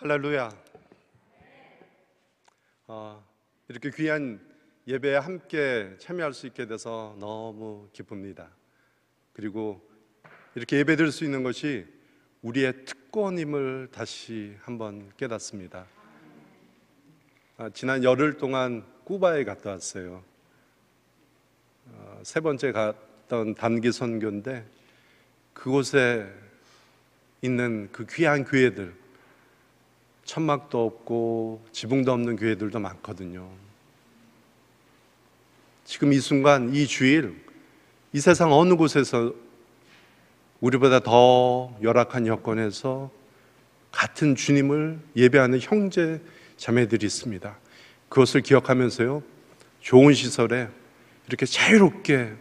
할렐루야. 이렇게 귀한 예배에 함께 참여할 수 있게 돼서 너무 기쁩니다. 그리고 이렇게 예배 드릴 수 있는 것이 우리의 특권임을 다시 한번 깨닫습니다. 지난 열흘 동안 쿠바에 갔다 왔어요. 세 번째 갔던 단기 선교인데 그곳에 있는 그 귀한 교회들, 천막도 없고 지붕도 없는 교회들도 많거든요. 지금 이 순간, 이 주일, 이 세상 어느 곳에서 우리보다 더 열악한 여건에서 같은 주님을 예배하는 형제 자매들이 있습니다. 그것을 기억하면서요, 좋은 시설에 이렇게 자유롭게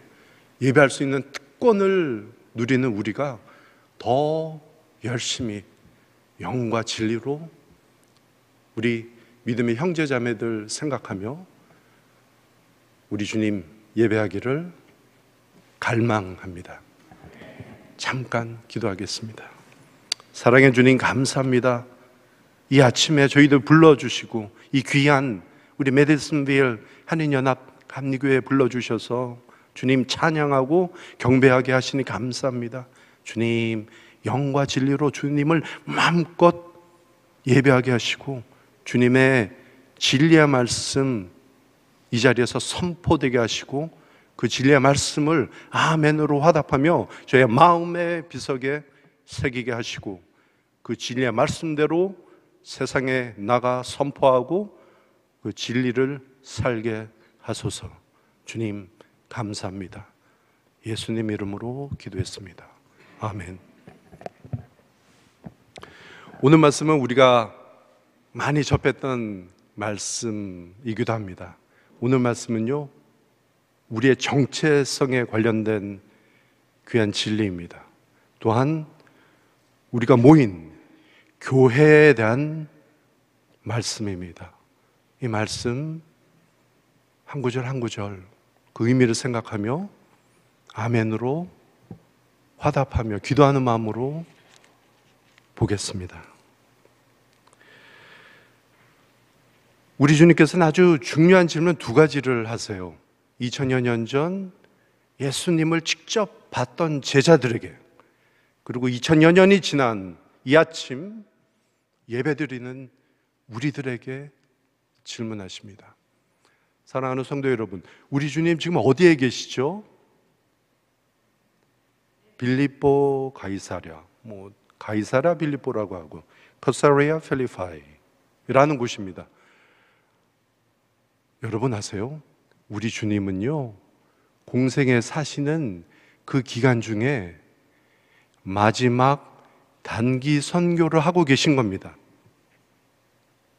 예배할 수 있는 특권을 누리는 우리가 더 열심히 영과 진리로 우리 믿음의 형제 자매들 생각하며 우리 주님 예배하기를 갈망합니다. 잠깐 기도하겠습니다. 사랑의 주님, 감사합니다. 이 아침에 저희들 불러주시고 이 귀한 우리 메디슨빌 한인연합 감리교회에 불러주셔서 주님 찬양하고 경배하게 하시니 감사합니다. 주님, 영과 진리로 주님을 마음껏 예배하게 하시고 주님의 진리의 말씀 이 자리에서 선포되게 하시고 그 진리의 말씀을 아멘으로 화답하며 저의 마음의 비석에 새기게 하시고 그 진리의 말씀대로 세상에 나가 선포하고 그 진리를 살게 하소서. 주님 감사합니다. 예수님 이름으로 기도했습니다. 아멘. 오늘 말씀은 우리가 많이 접했던 말씀이기도 합니다. 오늘 말씀은요, 우리의 정체성에 관련된 귀한 진리입니다. 또한 우리가 모인 교회에 대한 말씀입니다. 이 말씀 한 구절 한 구절 그 의미를 생각하며 아멘으로 화답하며 기도하는 마음으로 보겠습니다. 우리 주님께서는 아주 중요한 질문 두 가지를 하세요. 2000여 년 전 예수님을 직접 봤던 제자들에게, 그리고 2000여 년이 지난 이 아침 예배드리는 우리들에게 질문하십니다. 사랑하는 성도 여러분, 우리 주님 지금 어디에 계시죠? 빌립보 가이사랴, 가이사랴 빌립보라고 하고 커사리아 필리파이라는 곳입니다. 여러분 아세요? 우리 주님은요, 공생에 사시는 그 기간 중에 마지막 단기 선교를 하고 계신 겁니다.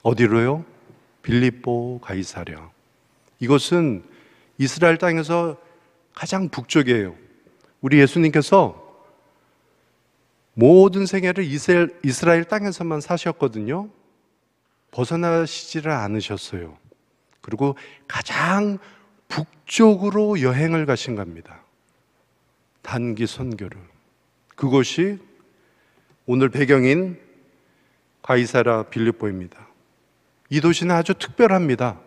어디로요? 빌립보 가이사랴. 이것은 이스라엘 땅에서 가장 북쪽이에요. 우리 예수님께서 모든 생애를 이스라엘 땅에서만 사셨거든요. 벗어나시지를 않으셨어요. 그리고 가장 북쪽으로 여행을 가신 겁니다. 단기 선교를. 그곳이 오늘 배경인 가이사랴 빌립보입니다. 이 도시는 아주 특별합니다.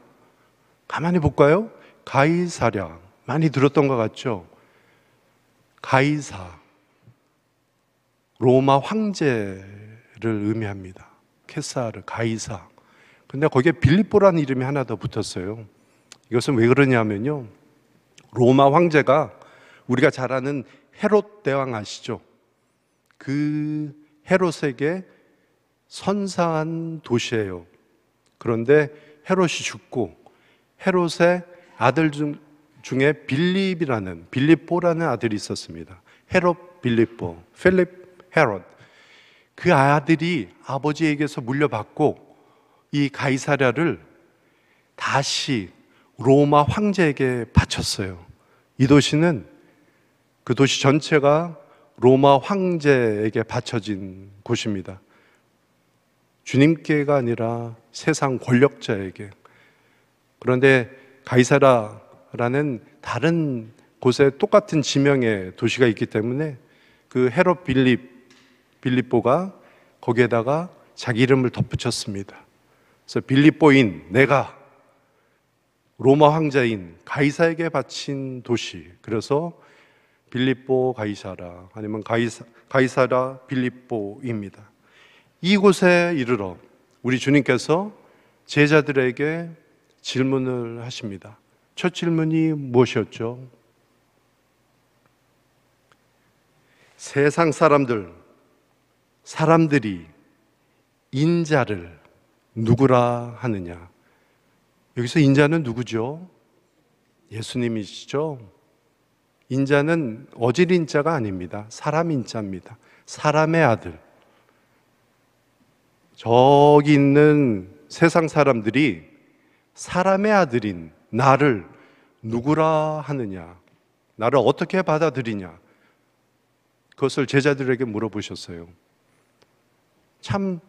가만히 볼까요? 가이사랴, 많이 들었던 것 같죠? 가이사, 로마 황제를 의미합니다. 케사르, 가이사. 근데 거기에 빌립보라는 이름이 하나 더 붙었어요. 이것은 왜 그러냐면요, 로마 황제가 우리가 잘 아는 헤롯 대왕 아시죠? 그 헤롯에게 선사한 도시예요. 그런데 헤롯이 죽고 헤롯의 아들 중에 빌립보라는 아들이 있었습니다. 헤롯 빌립보, 필립 헤롯. 그 아들이 아버지에게서 물려받고 이 가이사랴를 다시 로마 황제에게 바쳤어요. 이 도시는, 그 도시 전체가 로마 황제에게 바쳐진 곳입니다. 주님께가 아니라 세상 권력자에게. 그런데 가이사랴라는 다른 곳에 똑같은 지명의 도시가 있기 때문에 그 헤롯 빌립보가 거기에다가 자기 이름을 덧붙였습니다. 그래서 빌립보인 내가 로마 황제인 가이사에게 바친 도시, 그래서 빌립보 가이사라, 아니면 가이사라 빌립보입니다. 이곳에 이르러 우리 주님께서 제자들에게 질문을 하십니다. 첫 질문이 무엇이었죠? 세상 사람들이 인자를 누구라 하느냐? 여기서 인자는 누구죠? 예수님이시죠? 인자는 어질 인자가 아닙니다. 사람 인자입니다. 사람의 아들. 저기 있는 세상 사람들이 사람의 아들인 나를 누구라 하느냐? 나를 어떻게 받아들이냐? 그것을 제자들에게 물어보셨어요. 참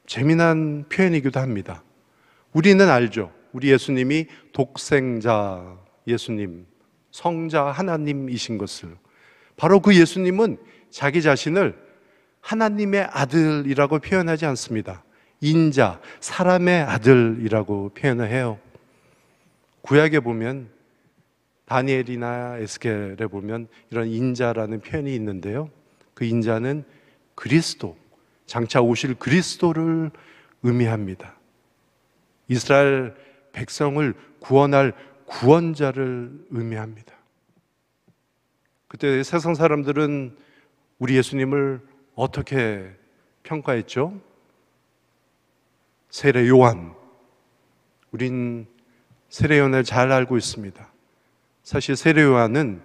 재미난 표현이기도 합니다. 우리는 알죠. 우리 예수님이 독생자 예수님, 성자 하나님이신 것을. 바로 그 예수님은 자기 자신을 하나님의 아들이라고 표현하지 않습니다. 인자, 사람의 아들이라고 표현을 해요. 구약에 보면 다니엘이나 에스겔에 보면 이런 인자라는 표현이 있는데요, 그 인자는 그리스도, 장차 오실 그리스도를 의미합니다. 이스라엘 백성을 구원할 구원자를 의미합니다. 그때 세상 사람들은 우리 예수님을 어떻게 평가했죠? 세례 요한. 우린 세례 요한을 잘 알고 있습니다. 사실 세례 요한은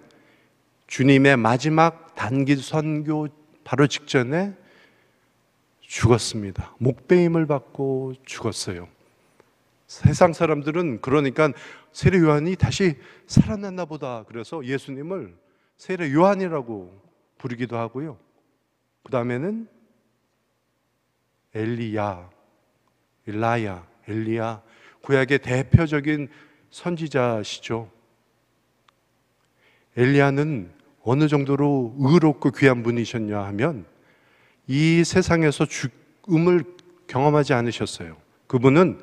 주님의 마지막 단기 선교 바로 직전에 죽었습니다. 목배임을 받고 죽었어요. 세상 사람들은 그러니까 세례 요한이 다시 살아났나 보다, 그래서 예수님을 세례 요한이라고 부르기도 하고요. 그 다음에는 엘리야, 구약의 대표적인 선지자시죠. 엘리야는 어느 정도로 의롭고 귀한 분이셨냐 하면 이 세상에서 죽음을 경험하지 않으셨어요. 그분은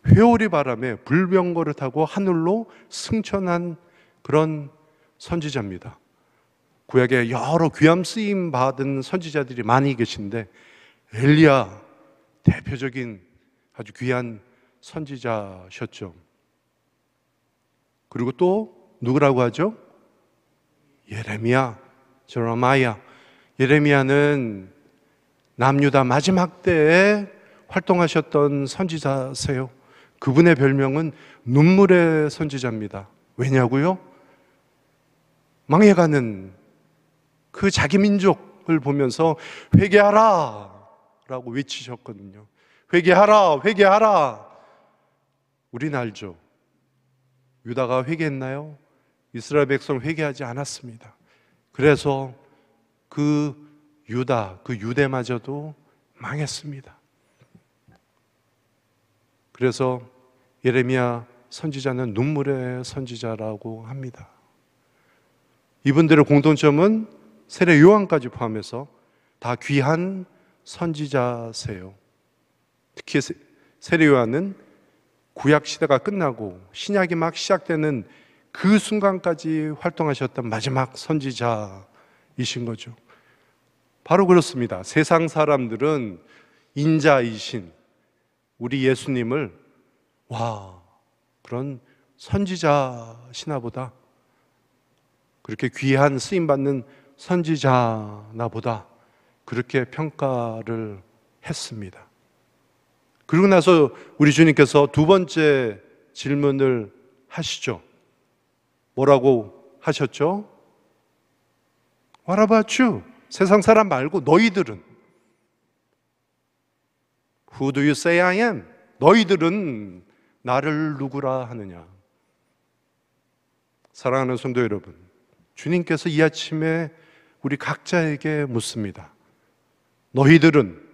회오리 바람에 불병거를 타고 하늘로 승천한 그런 선지자입니다. 구약에 여러 귀함 쓰임 받은 선지자들이 많이 계신데 엘리야 대표적인 아주 귀한 선지자셨죠. 그리고 또 누구라고 하죠? 예레미야, 제레마야. 예레미야는 남유다 마지막 때에 활동하셨던 선지자세요. 그분의 별명은 눈물의 선지자입니다. 왜냐고요? 망해가는 그 자기 민족을 보면서 회개하라 라고 외치셨거든요. 회개하라, 회개하라. 우린 알죠. 유다가 회개했나요? 이스라엘 백성 회개하지 않았습니다. 그래서 그 유다, 그 유대마저도 망했습니다. 그래서 예레미야 선지자는 눈물의 선지자라고 합니다. 이분들의 공통점은 세례 요한까지 포함해서 다 귀한 선지자세요. 특히 세례 요한은 구약 시대가 끝나고 신약이 막 시작되는 그 순간까지 활동하셨던 마지막 선지자이신 거죠. 바로 그렇습니다. 세상 사람들은 인자이신 우리 예수님을 와, 그런 선지자시나 보다, 그렇게 귀한 쓰임받는 선지자나 보다, 그렇게 평가를 했습니다. 그리고 나서 우리 주님께서 두 번째 질문을 하시죠. 뭐라고 하셨죠? What about you? 세상 사람 말고 너희들은? Who do you say I am? 너희들은 나를 누구라 하느냐? 사랑하는 성도 여러분, 주님께서 이 아침에 우리 각자에게 묻습니다. 너희들은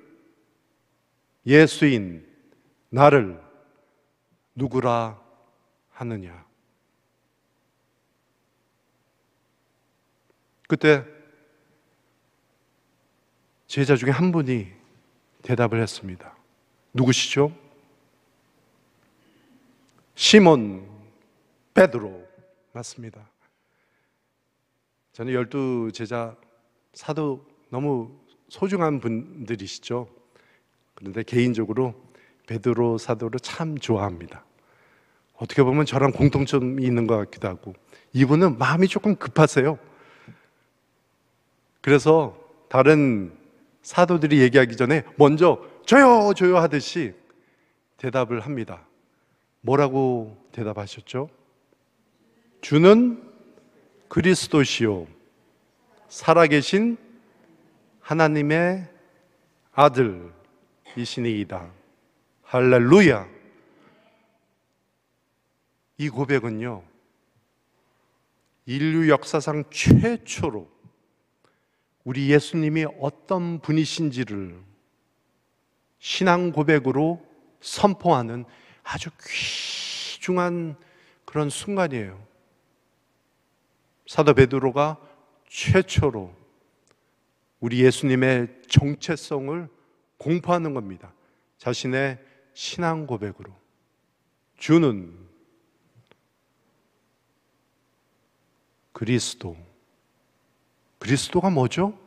예수인 나를 누구라 하느냐? 그때 제자 중에 한 분이 대답을 했습니다. 누구시죠? 시몬 베드로 맞습니다. 저는 12 제자 사도 너무 소중한 분들이시죠. 그런데 개인적으로 베드로 사도를 참 좋아합니다. 어떻게 보면 저랑 공통점이 있는 것 같기도 하고, 이분은 마음이 조금 급하세요. 그래서 다른 사도들이 얘기하기 전에 먼저 저요 저요 하듯이 대답을 합니다. 뭐라고 대답하셨죠? 주는 그리스도시요 살아계신 하나님의 아들이시니이다. 할렐루야. 이 고백은요, 인류 역사상 최초로 우리 예수님이 어떤 분이신지를 신앙 고백으로 선포하는 아주 귀중한 그런 순간이에요. 사도 베드로가 최초로 우리 예수님의 정체성을 공포하는 겁니다. 자신의 신앙 고백으로. 주는 그리스도. 그리스도가 뭐죠?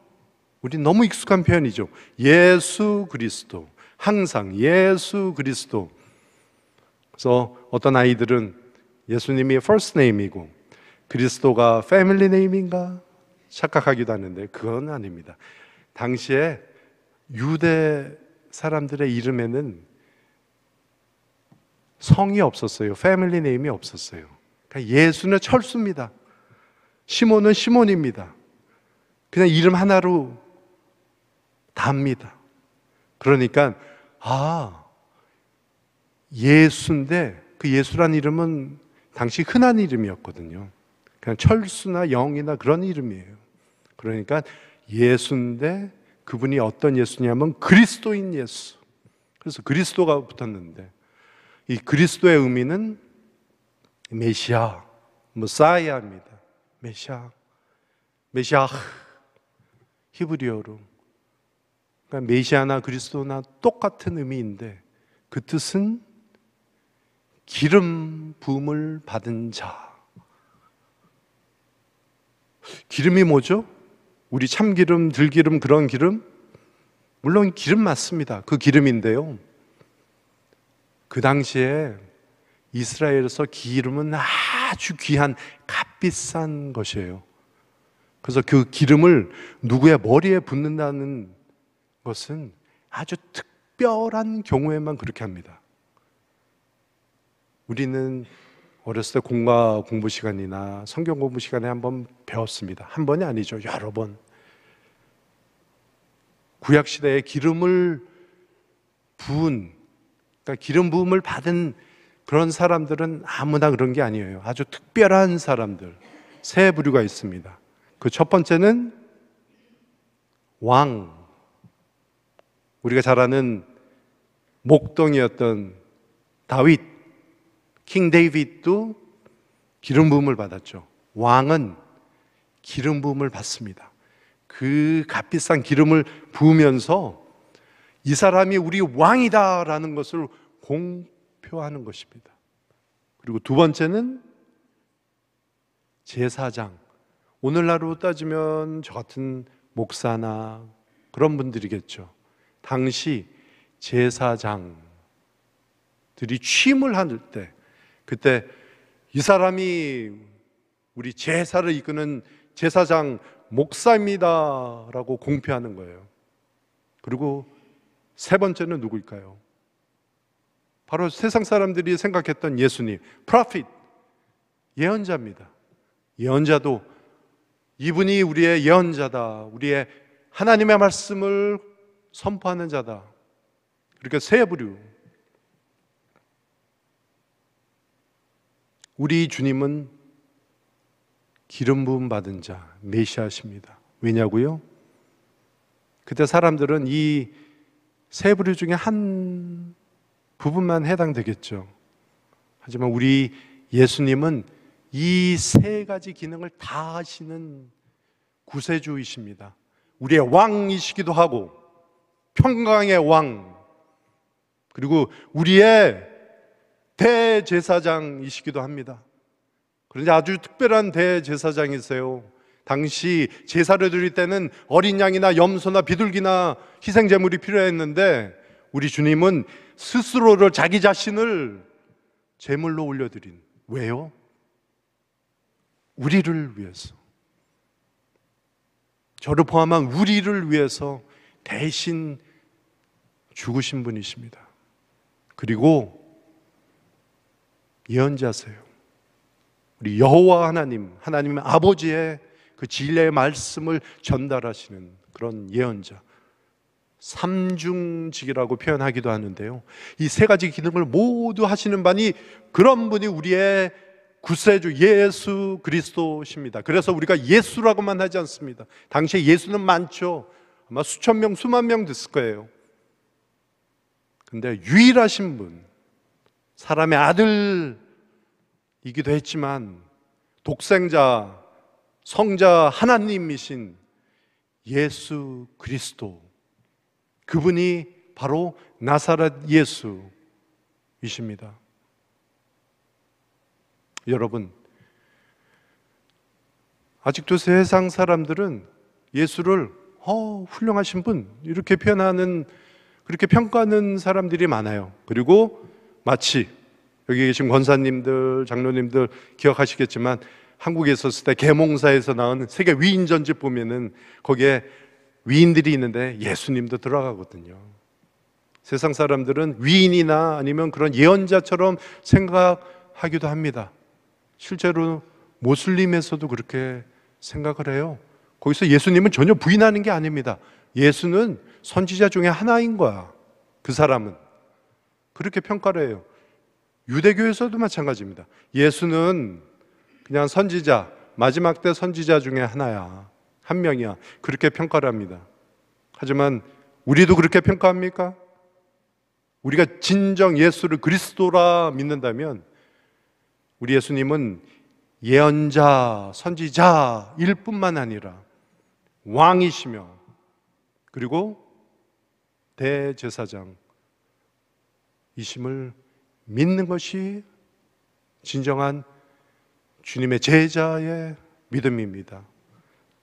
우리 너무 익숙한 표현이죠. 예수 그리스도. 항상 예수 그리스도. 그래서 어떤 아이들은 예수님이 first name이고 그리스도가 family name인가 착각하기도 하는데 그건 아닙니다. 당시에 유대 사람들의 이름에는 성이 없었어요. 패밀리 네임이 없었어요. 그러니까 예수는 철수입니다. 시몬은 시몬입니다. 그냥 이름 하나로 답니다. 그러니까 예수인데 그 예수란 이름은 당시 흔한 이름이었거든요. 그냥 철수나 영이나 그런 이름이에요. 그러니까 예수인데 그분이 어떤 예수냐면 그리스도인 예수. 그래서 그리스도가 붙었는데 이 그리스도의 의미는 메시아, 메사야입니다. 메시아 히브리어로. 그러니까 메시아나 그리스도나 똑같은 의미인데 그 뜻은 기름 부음을 받은 자. 기름이 뭐죠? 우리 참기름, 들기름 그런 기름? 물론 기름 맞습니다. 그 기름인데요, 그 당시에 이스라엘에서 기름은 아주 귀한 값비싼 것이에요. 그래서 그 기름을 누구의 머리에 붓는다는 것은 아주 특별한 경우에만 그렇게 합니다. 우리는 어렸을 때 공과 공부 시간이나 성경 공부 시간에 한번 배웠습니다. 한 번이 아니죠. 여러 번. 구약시대에 기름을 부은, 그러니까 기름 부음을 받은 그런 사람들은 아무나 그런 게 아니에요. 아주 특별한 사람들, 세 부류가 있습니다. 그 첫 번째는 왕. 우리가 잘 아는 목동이었던 다윗, 킹 데이빗도 기름 부음을 받았죠. 왕은 기름 부음을 받습니다. 그 값비싼 기름을 부으면서 이 사람이 우리 왕이다라는 것을 공표하는 것입니다. 그리고 두 번째는 제사장. 오늘날로 따지면 저 같은 목사나 그런 분들이겠죠. 당시 제사장들이 취임을 할 때, 그때 이 사람이 우리 제사를 이끄는 제사장 목사입니다 라고 공표하는 거예요. 그리고 세 번째는 누구일까요? 바로 세상 사람들이 생각했던 예수님, 프로핏, 예언자입니다. 예언자도 이분이 우리의 예언자다, 우리의 하나님의 말씀을 선포하는 자다. 이렇게 세 부류. 우리 주님은 기름 부음 받은 자, 메시아십니다. 왜냐고요? 그때 사람들은 이 세 부류 중에 한 부분만 해당되겠죠. 하지만 우리 예수님은 이 세 가지 기능을 다 하시는 구세주이십니다. 우리의 왕이시기도 하고 평강의 왕, 그리고 우리의 대제사장이시기도 합니다. 그런데 아주 특별한 대제사장이세요. 당시 제사를 드릴 때는 어린 양이나 염소나 비둘기나 희생제물이 필요했는데 우리 주님은 스스로를, 자기 자신을 제물로 올려드린. 왜요? 우리를 위해서, 저를 포함한 우리를 위해서 대신 죽으신 분이십니다. 그리고 예언자세요. 우리 여호와 하나님, 하나님 아버지의 그 진리의 말씀을 전달하시는 그런 예언자, 삼중직이라고 표현하기도 하는데요, 이 세 가지 기능을 모두 하시는 분이, 그런 분이 우리의 구세주 예수 그리스도십니다. 그래서 우리가 예수라고만 하지 않습니다. 당시에 예수는 많죠. 아마 수천 명, 수만 명 됐을 거예요. 근데 유일하신 분, 사람의 아들이기도 했지만 독생자, 성자 하나님이신 예수 그리스도, 그분이 바로 나사렛 예수이십니다. 여러분, 아직도 세상 사람들은 예수를 훌륭하신 분, 이렇게 표현하는, 그렇게 평가하는 사람들이 많아요. 그리고 마치 여기 계신 권사님들, 장로님들 기억하시겠지만 한국에 있었을 때 계몽사에서 나온 세계 위인 전집 보면은 거기에 위인들이 있는데 예수님도 들어가거든요. 세상 사람들은 위인이나 아니면 그런 예언자처럼 생각하기도 합니다. 실제로 모슬림에서도 그렇게 생각을 해요. 거기서 예수님은 전혀 부인하는 게 아닙니다. 예수는 선지자 중에 하나인 거야. 그 사람은 그렇게 평가를 해요. 유대교에서도 마찬가지입니다. 예수는 그냥 선지자, 마지막 때 선지자 중에 하나야, 한 명이야, 그렇게 평가를 합니다. 하지만 우리도 그렇게 평가합니까? 우리가 진정 예수를 그리스도라 믿는다면 우리 예수님은 예언자, 선지자일 뿐만 아니라 왕이시며 그리고 대제사장이심을 믿는 것이 진정한 주님의 제자의 믿음입니다.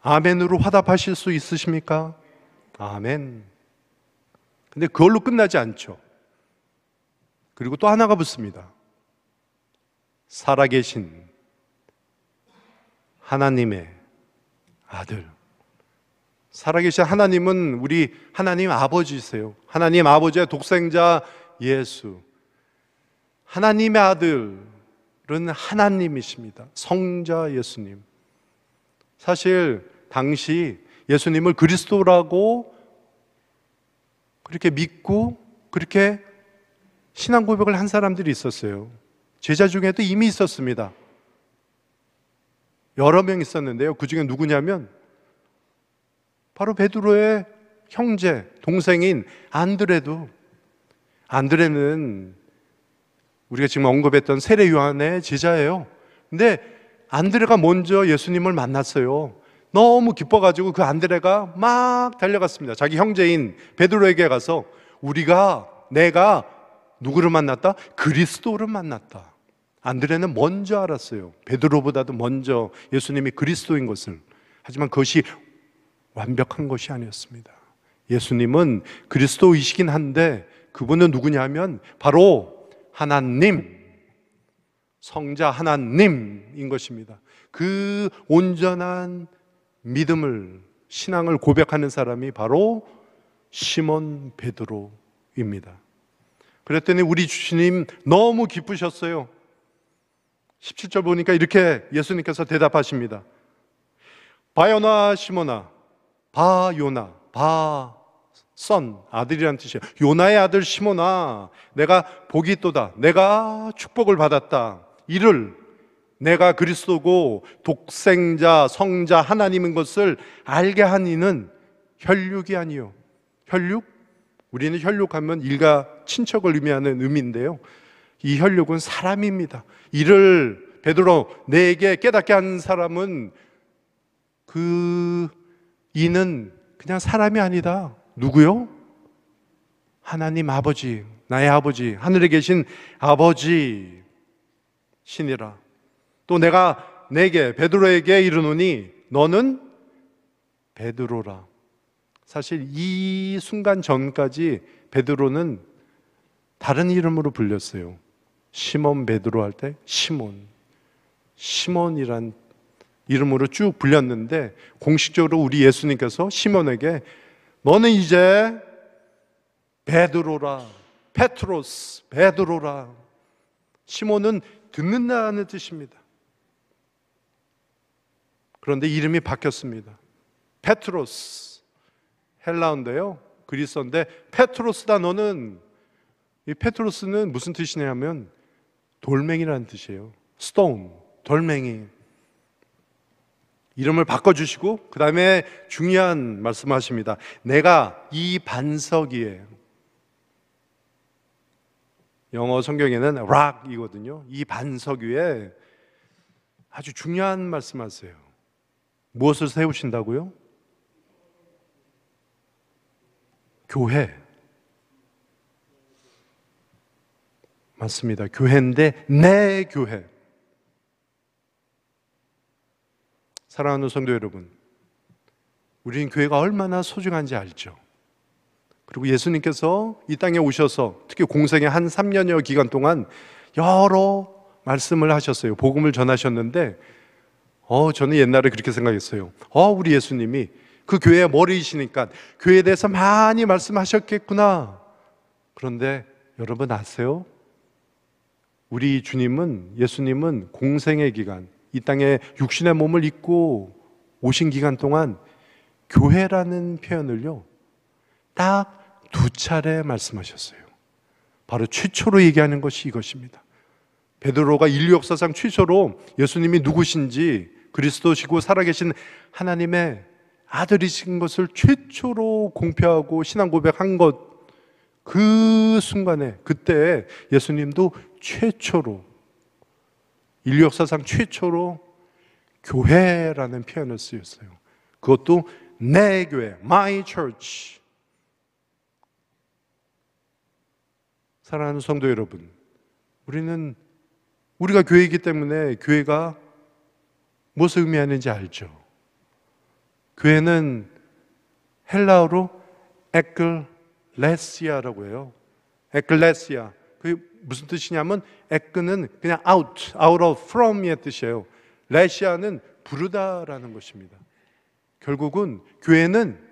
아멘으로 화답하실 수 있으십니까? 아멘. 근데 그걸로 끝나지 않죠. 그리고 또 하나가 붙습니다. 살아계신 하나님의 아들. 살아계신 하나님은 우리 하나님 아버지세요. 하나님 아버지의 독생자 예수, 하나님의 아들은 하나님이십니다. 성자 예수님. 사실 당시 예수님을 그리스도라고 그렇게 믿고 그렇게 신앙 고백을 한 사람들이 있었어요. 제자 중에도 이미 있었습니다. 여러 명 있었는데요, 그 중에 누구냐면 바로 베드로의 형제, 동생인 안드레도. 안드레는 우리가 지금 언급했던 세례 요한의 제자예요. 근데 안드레가 먼저 예수님을 만났어요. 너무 기뻐가지고 그 안드레가 막 달려갔습니다. 자기 형제인 베드로에게 가서 내가 누구를 만났다? 그리스도를 만났다. 안드레는 먼저 알았어요. 베드로보다도 먼저 예수님이 그리스도인 것을. 하지만 그것이 완벽한 것이 아니었습니다. 예수님은 그리스도이시긴 한데 그분은 누구냐면 바로 하나님, 성자 하나님인 것입니다. 그 온전한 믿음을, 신앙을 고백하는 사람이 바로 시몬 베드로입니다. 그랬더니 우리 주님 너무 기쁘셨어요. 17절 보니까 이렇게 예수님께서 대답하십니다. 바요나 시몬아, 바요나, 선, 아들이란 뜻이에요. 요나의 아들 시몬아, 내가 복이 있도다. 내가 축복을 받았다. 이를 내가 그리스도고 독생자, 성자 하나님인 것을 알게 한 이는 혈육이 아니요. 혈육? 우리는 혈육하면 일가 친척을 의미하는 의미인데요, 이 혈육은 사람입니다. 이를 베드로, 내게 깨닫게 한 사람은 그 이는 그냥 사람이 아니다. 누구요? 하나님 아버지, 나의 아버지, 하늘에 계신 아버지 신이라. 또 내가 내게 베드로에게 이르노니 너는 베드로라. 사실 이 순간 전까지 베드로는 다른 이름으로 불렸어요. 시몬 베드로 할 때 시몬이란 이름으로 쭉 불렸는데, 공식적으로 우리 예수님께서 시몬에게 너는 이제 베드로라, 페트로스, 베드로라. 시몬은 듣는다는 뜻입니다. 그런데 이름이 바뀌었습니다. 페트로스, 헬라어인데요, 그리스어인데 페트로스다 너는. 이 페트로스는 무슨 뜻이냐면 돌멩이라는 뜻이에요. 스톤, 돌멩이. 이름을 바꿔주시고 그 다음에 중요한 말씀하십니다. 내가 이 반석 위에, 영어 성경에는 rock이거든요. 이 반석 위에 아주 중요한 말씀하세요. 무엇을 세우신다고요? 교회. 맞습니다. 교회인데 내 교회. 사랑하는 성도 여러분, 우리는 교회가 얼마나 소중한지 알죠. 그리고 예수님께서 이 땅에 오셔서 특히 공생의 한 3년여 기간 동안 여러 말씀을 하셨어요. 복음을 전하셨는데 저는 옛날에 그렇게 생각했어요. 우리 예수님이 그 교회의 머리이시니까 교회에 대해서 많이 말씀하셨겠구나. 그런데 여러분 아세요? 우리 주님은, 예수님은 공생의 기간, 이 땅에 육신의 몸을 입고 오신 기간 동안 교회라는 표현을요 딱 2차례 말씀하셨어요. 바로 최초로 얘기하는 것이 이것입니다. 베드로가 인류 역사상 최초로 예수님이 누구신지, 그리스도시고 살아계신 하나님의 아들이신 것을 최초로 공표하고 신앙 고백한 것, 그 순간에, 그때 예수님도 최초로, 인류 역사상 최초로 교회라는 표현을 쓰였어요. 그것도 내 교회, my church. 사랑하는 성도 여러분, 우리가 교회이기 때문에 교회가 무엇을 의미하는지 알죠. 교회는 헬라어로 에클레시아라고 해요. 에클레시아. 그게 무슨 뜻이냐면 에크는 그냥 out of from의 뜻이에요. 레시아는 부르다라는 것입니다. 결국은 교회는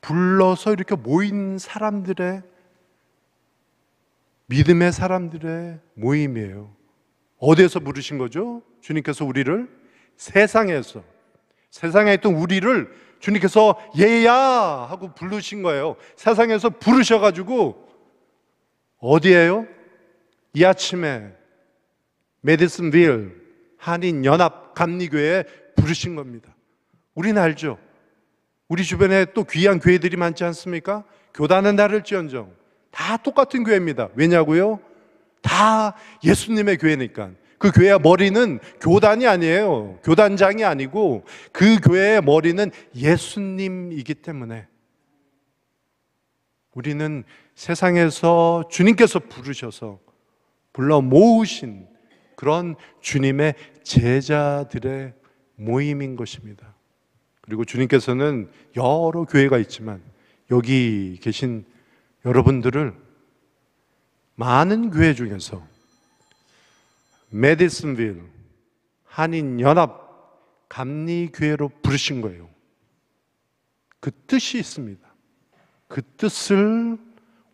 불러서 이렇게 모인 사람들의, 믿음의 사람들의 모임이에요. 어디에서 부르신 거죠? 주님께서 우리를 세상에 있던 우리를 주님께서 얘야 하고 부르신 거예요. 세상에서 부르셔가지고 어디에요? 이 아침에 메디슨빌 한인연합 감리교회에 부르신 겁니다. 우리는 알죠. 우리 주변에 또 귀한 교회들이 많지 않습니까? 교단은 다를지언정 다 똑같은 교회입니다. 왜냐고요? 다 예수님의 교회니까. 그 교회의 머리는 교단이 아니에요. 교단장이 아니고 그 교회의 머리는 예수님이기 때문에 우리는 세상에서 주님께서 부르셔서 불러 모으신 그런 주님의 제자들의 모임인 것입니다. 그리고 주님께서는 여러 교회가 있지만 여기 계신 여러분들을 많은 교회 중에서 메디슨빌 한인연합 감리교회로 부르신 거예요. 그 뜻이 있습니다. 그 뜻을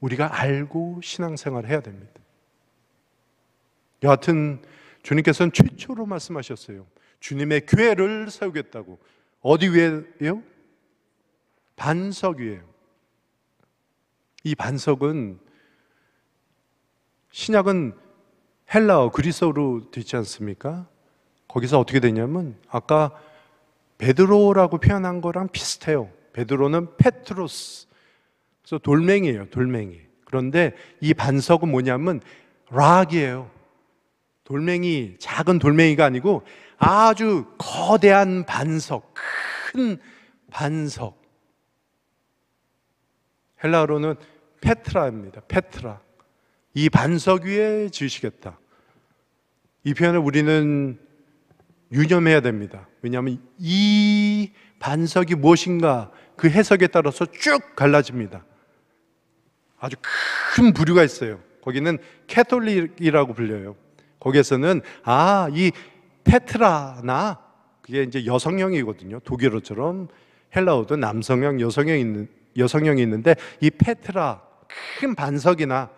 우리가 알고 신앙생활을 해야 됩니다. 여하튼 주님께서는 최초로 말씀하셨어요. 주님의 교회를 세우겠다고. 어디 위에요? 반석 위에요. 이 반석은, 신약은 헬라어, 그리스어로 되지 않습니까? 거기서 어떻게 되냐면 아까 베드로라고 표현한 거랑 비슷해요. 베드로는 페트로스, 그래서 돌멩이에요. 돌멩이. 그런데 이 반석은 뭐냐면 락이에요. 돌멩이, 작은 돌멩이가 아니고 아주 거대한 반석, 큰 반석. 헬라어로는 페트라입니다. 페트라. 이 반석 위에 지으시겠다. 이 표현을 우리는 유념해야 됩니다. 왜냐하면 이 반석이 무엇인가 그 해석에 따라서 쭉 갈라집니다. 아주 큰 부류가 있어요. 거기는 캐톨릭이라고 불려요. 거기에서는 이 페트라나 그게 이제 여성형이거든요. 독일어처럼 헬라어도 남성형, 여성형이 있는데 이 페트라 큰 반석이나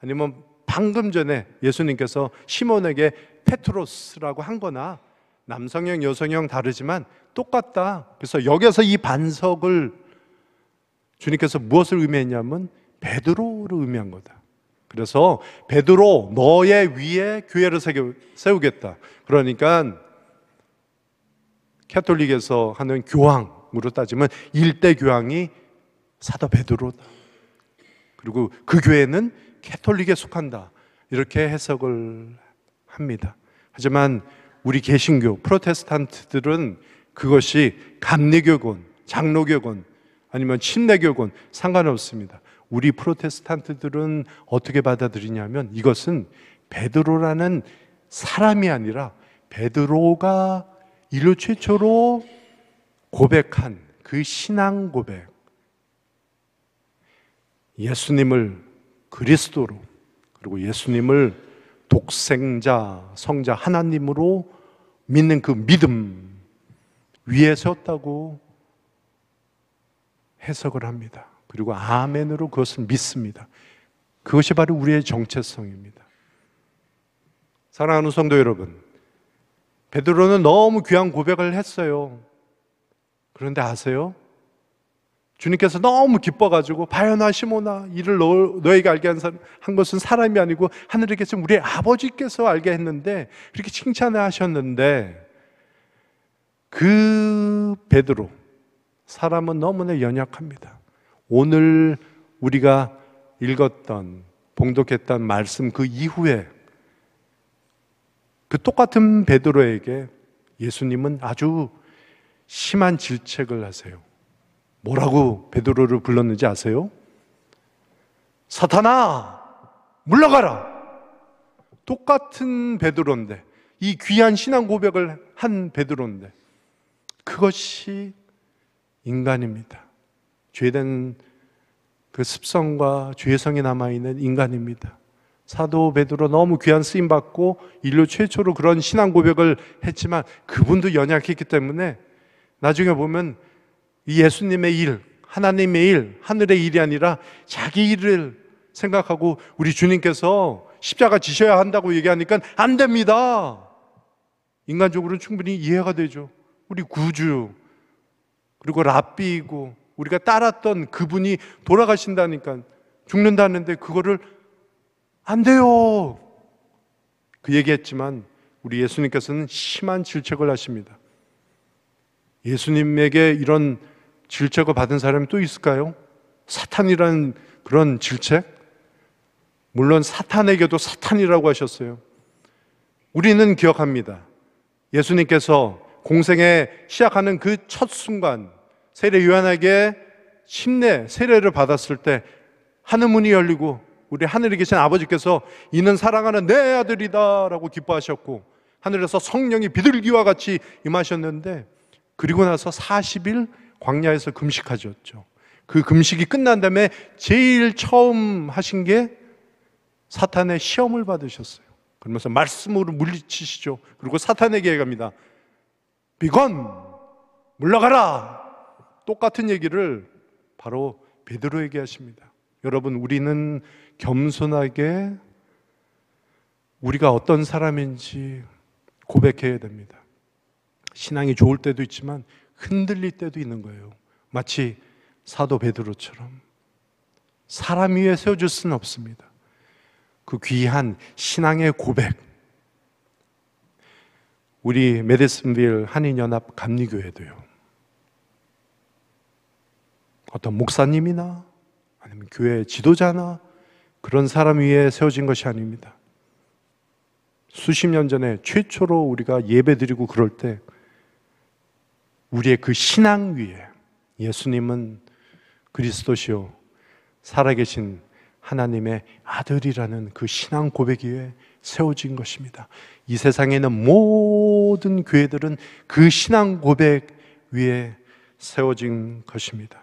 아니면 방금 전에 예수님께서 시몬에게 페트로스라고 한 거나 남성형, 여성형 다르지만 똑같다. 그래서 여기서 이 반석을 주님께서 무엇을 의미했냐면 베드로를 의미한 거다. 그래서 베드로 너의 위에 교회를 세우겠다. 그러니까 캐톨릭에서 하는 교황으로 따지면 일대 교황이 사도 베드로다. 그리고 그 교회는 캐톨릭에 속한다. 이렇게 해석을 합니다. 하지만 우리 개신교, 프로테스탄트들은 그것이 감리교건, 장로교건, 아니면 침례교건 상관없습니다. 우리 프로테스탄트들은 어떻게 받아들이냐면 이것은 베드로라는 사람이 아니라 베드로가 인류 최초로 고백한 그 신앙 고백, 예수님을 그리스도로, 그리고 예수님을 독생자, 성자 하나님으로 믿는 그 믿음 위에 섰다고 해석을 합니다. 그리고 아멘으로 그것을 믿습니다. 그것이 바로 우리의 정체성입니다. 사랑하는 성도 여러분, 베드로는 너무 귀한 고백을 했어요. 그런데 아세요? 주님께서 너무 기뻐가지고 바요나 시모나 이를 너에게 알게 한 것은 사람이 아니고 하늘에 계신 우리 아버지께서 알게 했는데 그렇게 칭찬을 하셨는데 그 베드로 사람은 너무나 연약합니다. 오늘 우리가 읽었던 봉독했던 말씀 그 이후에 그 똑같은 베드로에게 예수님은 아주 심한 질책을 하세요. 뭐라고 베드로를 불렀는지 아세요? 사탄아, 물러가라! 똑같은 베드로인데, 이 귀한 신앙 고백을 한 베드로인데 그것이 인간입니다. 죄된 그 습성과 죄성이 남아있는 인간입니다. 사도 베드로 너무 귀한 쓰임받고 인류 최초로 그런 신앙 고백을 했지만 그분도 연약했기 때문에 나중에 보면 이 예수님의 일, 하나님의 일, 하늘의 일이 아니라 자기 일을 생각하고 우리 주님께서 십자가 지셔야 한다고 얘기하니까 안 됩니다. 인간적으로는 충분히 이해가 되죠. 우리 구주 그리고 랍비이고 우리가 따랐던 그분이 돌아가신다니까, 죽는다는데 그거를 안 돼요. 그 얘기했지만 우리 예수님께서는 심한 질책을 하십니다. 예수님에게 이런 질책을 받은 사람이 또 있을까요? 사탄이라는 그런 질책? 물론 사탄에게도 사탄이라고 하셨어요. 우리는 기억합니다. 예수님께서 공생에 시작하는 그 첫 순간 세례 요한에게 침례, 세례를 받았을 때 하늘문이 열리고 우리 하늘에 계신 아버지께서 이는 사랑하는 내 아들이다 라고 기뻐하셨고 하늘에서 성령이 비둘기와 같이 임하셨는데 그리고 나서 40일 광야에서 금식하셨죠. 그 금식이 끝난 다음에 제일 처음 하신 게 사탄의 시험을 받으셨어요. 그러면서 말씀으로 물리치시죠. 그리고 사탄에게 얘기합니다. 비건! 물러가라! 똑같은 얘기를 바로 베드로에게 하십니다. 여러분, 우리는 겸손하게 우리가 어떤 사람인지 고백해야 됩니다. 신앙이 좋을 때도 있지만 흔들릴 때도 있는 거예요. 마치 사도 베드로처럼 사람 위에 세워줄 수는 없습니다. 그 귀한 신앙의 고백, 우리 메디슨빌 한인연합 감리교회도요, 어떤 목사님이나 아니면 교회 지도자나 그런 사람 위에 세워진 것이 아닙니다. 수십 년 전에 최초로 우리가 예배드리고 그럴 때 우리의 그 신앙 위에 예수님은 그리스도시요 살아계신 하나님의 아들이라는 그 신앙 고백 위에 세워진 것입니다. 이 세상에 있는 모든 교회들은 그 신앙 고백 위에 세워진 것입니다.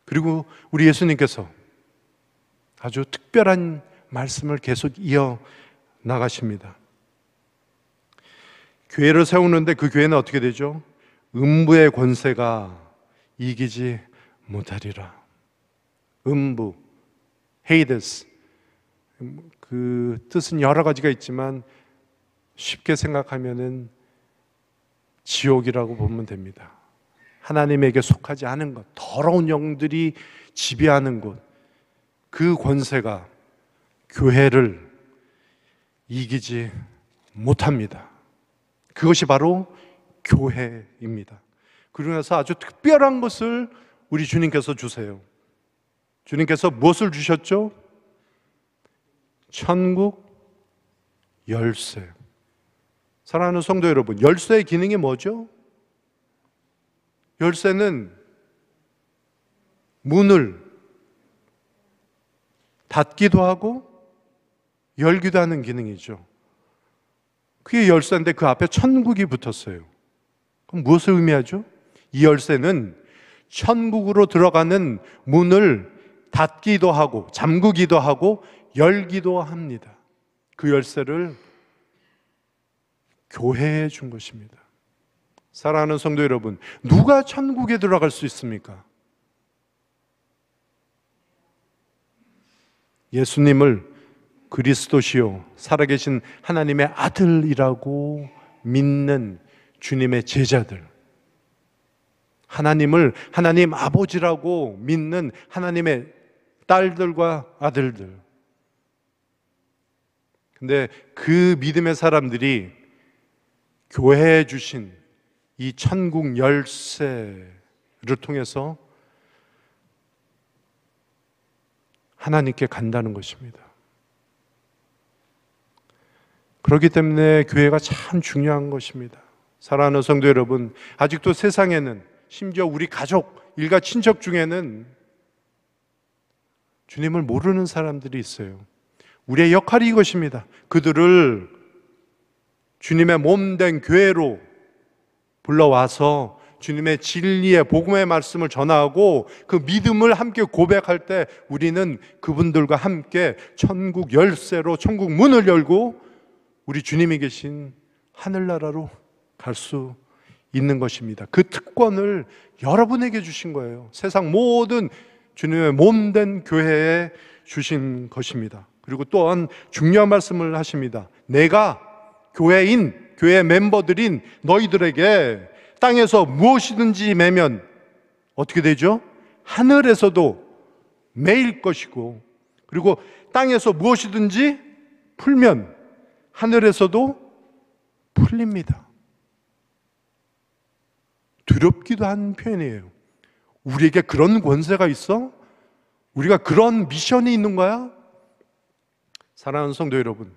그리고 우리 예수님께서 아주 특별한 말씀을 계속 이어 나가십니다. 교회를 세우는데 그 교회는 어떻게 되죠? 음부의 권세가 이기지 못하리라. 음부, 헤이데스, 그 뜻은 여러 가지가 있지만 쉽게 생각하면은 지옥이라고 보면 됩니다. 하나님에게 속하지 않은 것, 더러운 영들이 지배하는 곳, 그 권세가 교회를 이기지 못합니다. 그것이 바로 교회입니다. 그러면서 아주 특별한 것을 우리 주님께서 주세요. 주님께서 무엇을 주셨죠? 천국 열쇠. 사랑하는 성도 여러분, 열쇠의 기능이 뭐죠? 열쇠는 문을 닫기도 하고 열기도 하는 기능이죠. 그게 열쇠인데 그 앞에 천국이 붙었어요. 그럼 무엇을 의미하죠? 이 열쇠는 천국으로 들어가는 문을 닫기도 하고 잠그기도 하고 열기도 합니다. 그 열쇠를 교회에 준 것입니다. 사랑하는 성도 여러분, 누가 천국에 들어갈 수 있습니까? 예수님을 그리스도시요 살아계신 하나님의 아들이라고 믿는 주님의 제자들, 하나님을 하나님 아버지라고 믿는 하나님의 딸들과 아들들. 근데 그 믿음의 사람들이 교회에 주신 이 천국 열쇠를 통해서 하나님께 간다는 것입니다. 그렇기 때문에 교회가 참 중요한 것입니다. 사랑하는 성도 여러분, 아직도 세상에는 심지어 우리 가족, 일가 친척 중에는 주님을 모르는 사람들이 있어요. 우리의 역할이 이것입니다. 그들을 주님의 몸된 교회로 불러와서 주님의 진리의 복음의 말씀을 전하고 그 믿음을 함께 고백할 때 우리는 그분들과 함께 천국 열쇠로 천국 문을 열고 우리 주님이 계신 하늘나라로 갈 수 있는 것입니다. 그 특권을 여러분에게 주신 거예요. 세상 모든 주님의 몸된 교회에 주신 것입니다. 그리고 또한 중요한 말씀을 하십니다. 내가 교회인, 교회 멤버들인 너희들에게 땅에서 무엇이든지 매면 어떻게 되죠? 하늘에서도 매일 것이고, 그리고 땅에서 무엇이든지 풀면 하늘에서도 풀립니다. 두렵기도 한 표현이에요. 우리에게 그런 권세가 있어? 우리가 그런 미션이 있는 거야? 사랑하는 성도 여러분,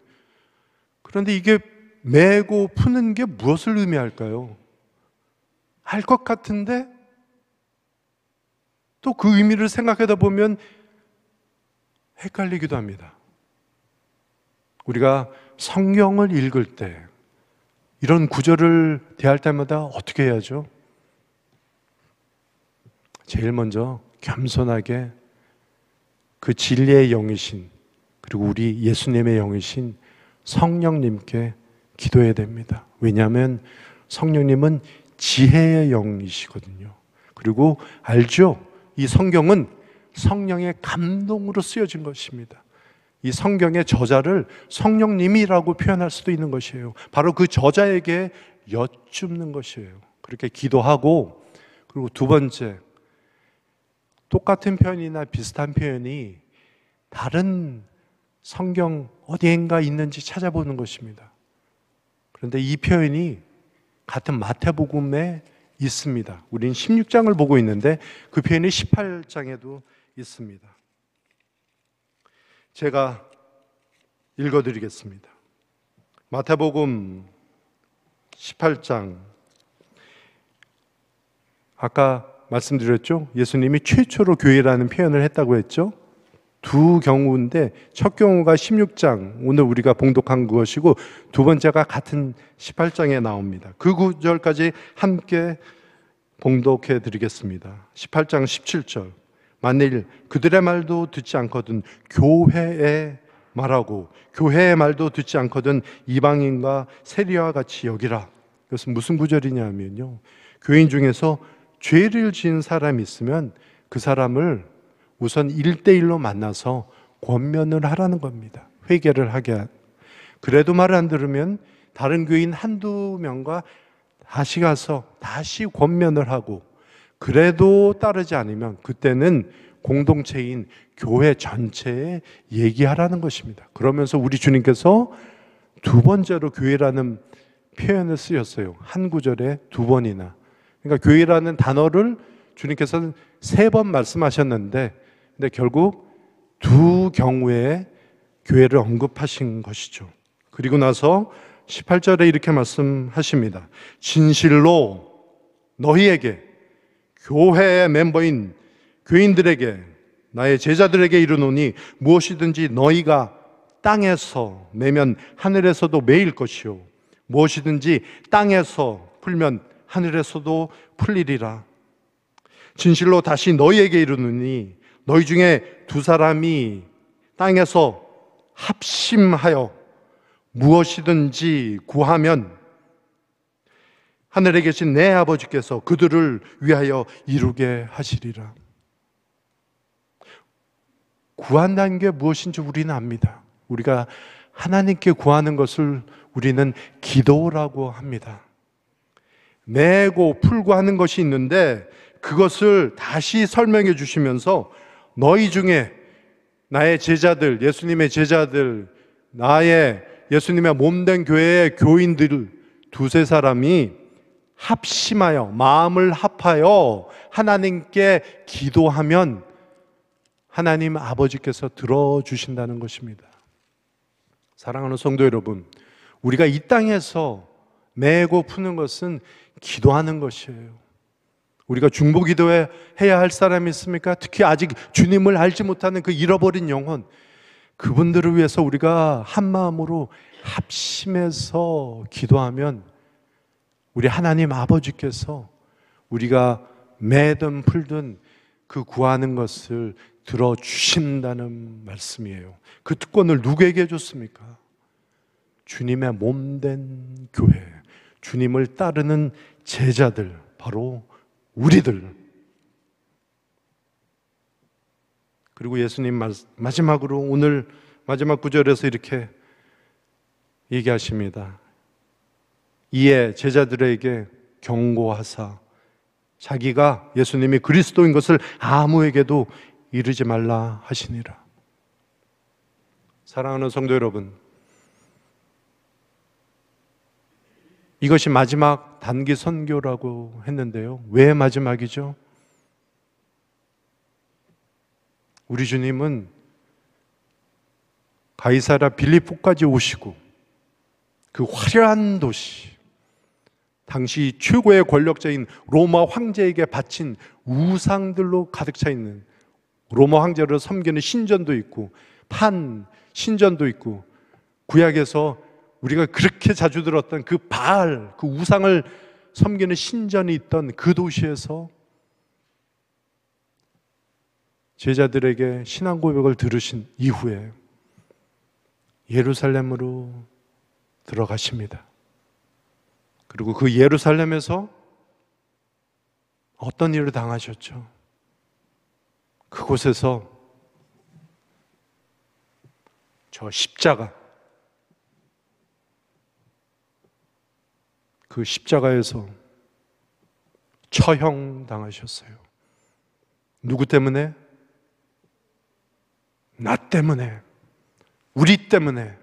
그런데 이게 매고 푸는 게 무엇을 의미할까요? 알 것 같은데 또 그 의미를 생각하다 보면 헷갈리기도 합니다. 우리가 성경을 읽을 때 이런 구절을 대할 때마다 어떻게 해야죠? 제일 먼저 겸손하게 그 진리의 영이신, 그리고 우리 예수님의 영이신 성령님께 기도해야 됩니다. 왜냐하면 성령님은 지혜의 영이시거든요. 그리고 알죠? 이 성경은 성령의 감동으로 쓰여진 것입니다. 이 성경의 저자를 성령님이라고 표현할 수도 있는 것이에요. 바로 그 저자에게 여쭙는 것이에요. 그렇게 기도하고, 그리고 두 번째, 똑같은 표현이나 비슷한 표현이 다른 성경 어디엔가 있는지 찾아보는 것입니다. 그런데 이 표현이 같은 마태복음에 있습니다. 우린 16장을 보고 있는데 그 표현이 18장에도 있습니다. 제가 읽어드리겠습니다. 마태복음 18장, 아까 말씀드렸죠? 예수님이 최초로 교회라는 표현을 했다고 했죠? 두 경우인데 첫 경우가 16장, 오늘 우리가 봉독한 것이고 두 번째가 같은 18장에 나옵니다. 그 구절까지 함께 봉독해 드리겠습니다. 18장 17절. 만일 그들의 말도 듣지 않거든 교회에 말하고 교회의 말도 듣지 않거든 이방인과 세리와 같이 여기라. 이것은 무슨 구절이냐면요, 교인 중에서 죄를 지은 사람이 있으면 그 사람을 우선 1대1로 만나서 권면을 하라는 겁니다. 회개를 하게. 그래도 말을 안 들으면 다른 교인 한두 명과 다시 가서 다시 권면을 하고, 그래도 따르지 않으면 그때는 공동체인 교회 전체에 얘기하라는 것입니다. 그러면서 우리 주님께서 두 번째로 교회라는 표현을 쓰셨어요. 한 구절에 두 번이나. 그러니까 교회라는 단어를 주님께서는 3번 말씀하셨는데, 근데 결국 두 경우에 교회를 언급하신 것이죠. 그리고 나서 18절에 이렇게 말씀하십니다. 진실로 너희에게, 교회의 멤버인 교인들에게, 나의 제자들에게 이르노니 무엇이든지 너희가 땅에서 매면 하늘에서도 매일 것이요 무엇이든지 땅에서 풀면 하늘에서도 풀리리라. 진실로 다시 너희에게 이르노니 너희 중에 두 사람이 땅에서 합심하여 무엇이든지 구하면 하늘에 계신 내 아버지께서 그들을 위하여 이루게 하시리라. 구한다는 게 무엇인지 우리는 압니다. 우리가 하나님께 구하는 것을 우리는 기도라고 합니다. 매고 풀고 하는 것이 있는데 그것을 다시 설명해 주시면서 너희 중에 나의 제자들, 예수님의 제자들, 나의 예수님의 몸된 교회의 교인들 두세 사람이 합심하여, 마음을 합하여 하나님께 기도하면 하나님 아버지께서 들어주신다는 것입니다. 사랑하는 성도 여러분, 우리가 이 땅에서 매고 푸는 것은 기도하는 것이에요. 우리가 중보기도에 해야 할 사람이 있습니까? 특히 아직 주님을 알지 못하는 그 잃어버린 영혼, 그분들을 위해서 우리가 한 마음으로 합심해서 기도하면 우리 하나님 아버지께서 우리가 매든 풀든 그 구하는 것을 들어주신다는 말씀이에요. 그 특권을 누구에게 줬습니까? 주님의 몸된 교회, 주님을 따르는 제자들, 바로 우리들. 그리고 예수님 마지막으로 오늘 마지막 구절에서 이렇게 얘기하십니다. 이에 제자들에게 경고하사 자기가 예수님이 그리스도인 것을 아무에게도 이르지 말라 하시니라. 사랑하는 성도 여러분, 이것이 마지막 단기 선교라고 했는데요, 왜 마지막이죠? 우리 주님은 가이사랴 빌립보까지 오시고 그 화려한 도시, 당시 최고의 권력자인 로마 황제에게 바친 우상들로 가득 차 있는, 로마 황제를 섬기는 신전도 있고 판 신전도 있고, 구약에서 우리가 그렇게 자주 들었던 그 바알, 그 우상을 섬기는 신전이 있던 그 도시에서 제자들에게 신앙 고백을 들으신 이후에 예루살렘으로 들어가십니다. 그리고 그 예루살렘에서 어떤 일을 당하셨죠? 그곳에서 저 십자가, 그 십자가에서 처형 당하셨어요. 누구 때문에? 나 때문에, 우리 때문에.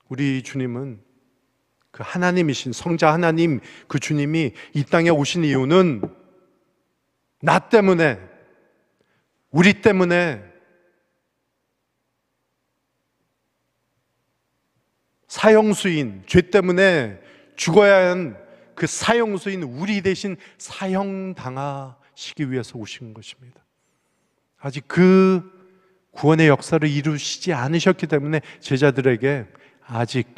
우리 주님은 그 하나님이신 성자 하나님, 그 주님이 이 땅에 오신 이유는 나 때문에, 우리 때문에, 사형수인, 죄 때문에 죽어야 한 그 사형수인 우리 대신 사형당하시기 위해서 오신 것입니다. 아직 그 구원의 역사를 이루시지 않으셨기 때문에 제자들에게 아직,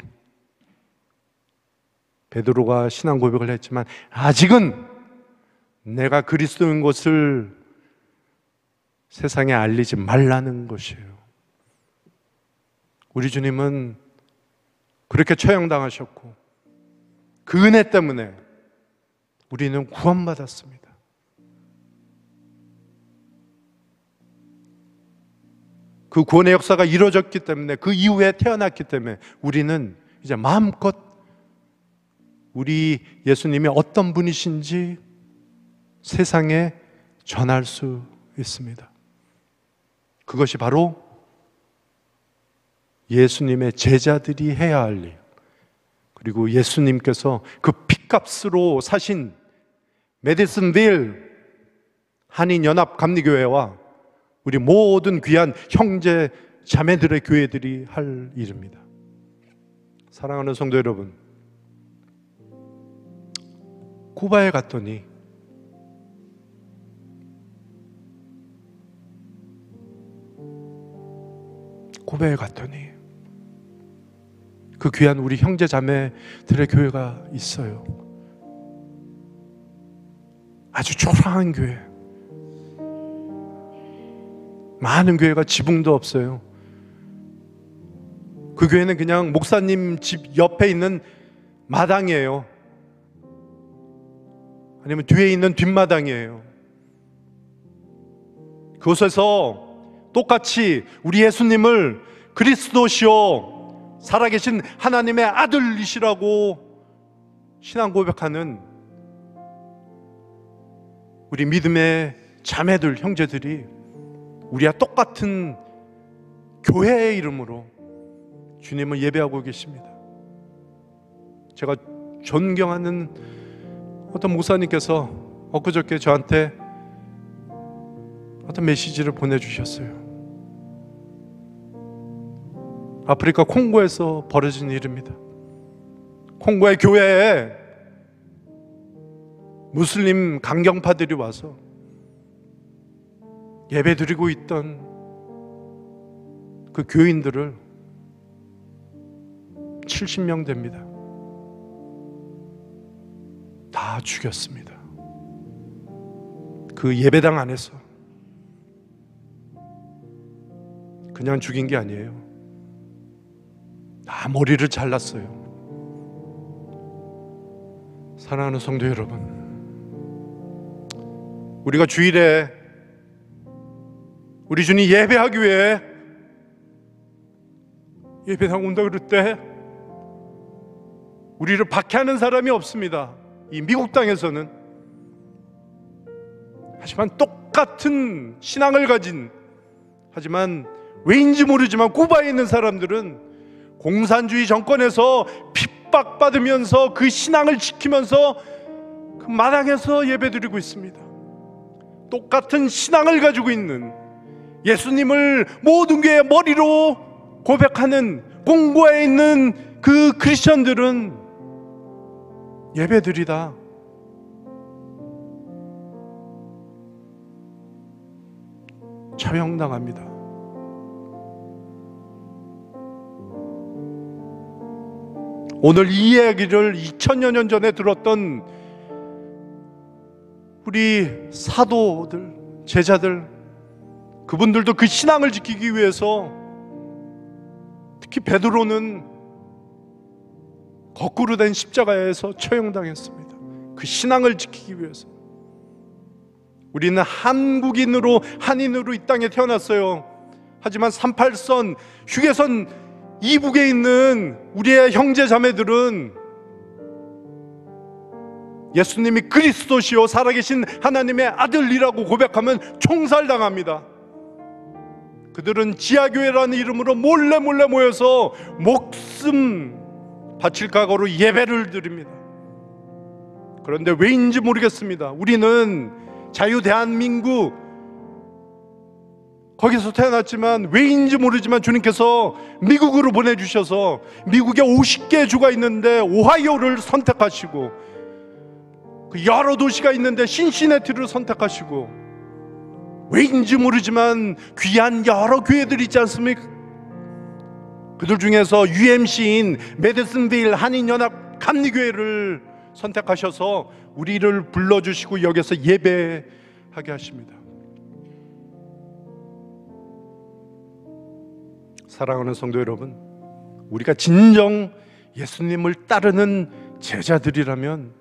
베드로가 신앙 고백을 했지만 아직은 내가 그리스도인 것을 세상에 알리지 말라는 것이에요. 우리 주님은 그렇게 처형당하셨고 그 은혜 때문에 우리는 구원받았습니다. 그 구원의 역사가 이루어졌기 때문에, 그 이후에 태어났기 때문에 우리는 이제 마음껏 우리 예수님이 어떤 분이신지 세상에 전할 수 있습니다. 그것이 바로 예수님의 제자들이 해야 할 일, 그리고 예수님께서 그 핏값으로 사신 메디슨빌 한인연합감리교회와 우리 모든 귀한 형제 자매들의 교회들이 할 일입니다. 사랑하는 성도 여러분, 쿠바에 갔더니 그 귀한 우리 형제 자매들의 교회가 있어요. 아주 초라한 교회, 많은 교회가 지붕도 없어요. 그 교회는 그냥 목사님 집 옆에 있는 마당이에요. 아니면 뒤에 있는 뒷마당이에요. 그곳에서 똑같이 우리 예수님을 그리스도시요 살아계신 하나님의 아들이시라고 신앙 고백하는 우리 믿음의 자매들, 형제들이 우리와 똑같은 교회의 이름으로 주님을 예배하고 계십니다. 제가 존경하는 어떤 목사님께서 엊그저께 저한테 어떤 메시지를 보내주셨어요. 아프리카 콩고에서 벌어진 일입니다. 콩고의 교회에 무슬림 강경파들이 와서 예배드리고 있던 그 교인들을 70명 됩니다. 다 죽였습니다. 그 예배당 안에서. 그냥 죽인 게 아니에요. 다 머리를 잘랐어요. 사랑하는 성도 여러분, 우리가 주일에 우리 주님 예배하기 위해 예배당 온다 그럴 때 우리를 박해하는 사람이 없습니다. 이 미국 땅에서는. 하지만 똑같은 신앙을 가진, 하지만 왜인지 모르지만 쿠바에 있는 사람들은 공산주의 정권에서 핍박받으면서 그 신앙을 지키면서 그 마당에서 예배드리고 있습니다. 똑같은 신앙을 가지고 있는, 예수님을 모든 교회의 머리로 고백하는 공고에 있는 그 크리스천들은 예배드리다 처형당합니다. 오늘 이 이야기를 2000여 년 전에 들었던 우리 사도들, 제자들, 그분들도 그 신앙을 지키기 위해서, 특히 베드로는 거꾸로 된 십자가에서 처형당했습니다. 그 신앙을 지키기 위해서. 우리는 한국인으로, 한인으로 이 땅에 태어났어요. 하지만 38선 휴게선 이북에 있는 우리의 형제 자매들은 예수님이 그리스도시요 살아계신 하나님의 아들이라고 고백하면 총살당합니다. 그들은 지하교회라는 이름으로 몰래 모여서 목숨 바칠 각오로 예배를 드립니다. 그런데 왜인지 모르겠습니다. 우리는 자유대한민국 거기서 태어났지만 왜인지 모르지만 주님께서 미국으로 보내주셔서 미국에 50개 주가 있는데 오하이오를 선택하시고, 그 여러 도시가 있는데 신시내티를 선택하시고, 왜인지 모르지만 귀한 여러 교회들이 있지 않습니까? 그들 중에서 UMC인 메디슨빌 한인연합 감리교회를 선택하셔서 우리를 불러주시고 여기서 예배하게 하십니다. 사랑하는 성도 여러분, 우리가 진정 예수님을 따르는 제자들이라면